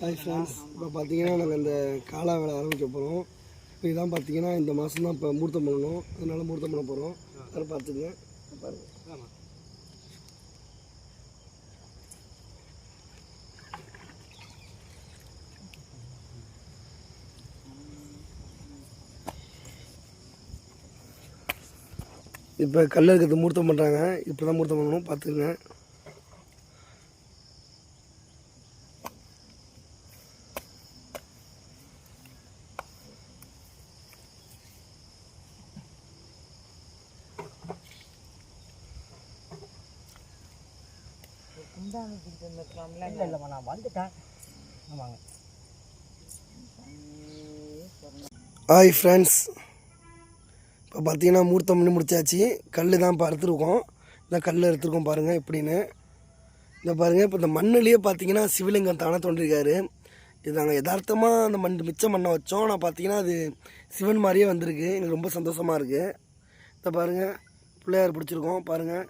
Hi friends, இப்போ பார்த்தீங்கன்னா நாங்கள் இந்த காலா வேலை ஆரம்பிக்க போகிறோம். இப்போ இதான் பார்த்தீங்கன்னா இந்த மாதம் தான் இப்போ மூர்த்தம் பண்ணணும். அதனால் மூர்த்தம் பண்ண போகிறோம். அதை பார்த்துங்க பாருங்கள். இப்போ கல்ல இருக்கிறது மூர்த்தம் பண்ணுறாங்க. இப்போ தான் மூர்த்தம் பண்ணணும், பார்த்துக்குங்க. நான் வந்துட்டேன். ஆமாங்க. ஹாய் ஃப்ரெண்ட்ஸ், இப்போ பார்த்தீங்கன்னா மூர்த்தம் பண்ணி முடிச்சாச்சு. கல் தான் இப்போ அறுத்துருக்கோம். இந்த கல் எடுத்துருக்கோம் பாருங்கள் எப்படின்னு. இந்த பாருங்கள், இப்போ இந்த மண்ணிலேயே பார்த்தீங்கன்னா சிவலிங்கம் தானே தோன்றிருக்காரு. இது நாங்கள் யதார்த்தமாக அந்த மிச்ச மண்ணை வச்சோம். நான் பார்த்தீங்கன்னா அது சிவன் மாதிரியே வந்திருக்கு. எனக்கு ரொம்ப சந்தோஷமாக இருக்குது. இதை பாருங்கள், பிள்ளையார் பிடிச்சிருக்கோம் பாருங்கள்.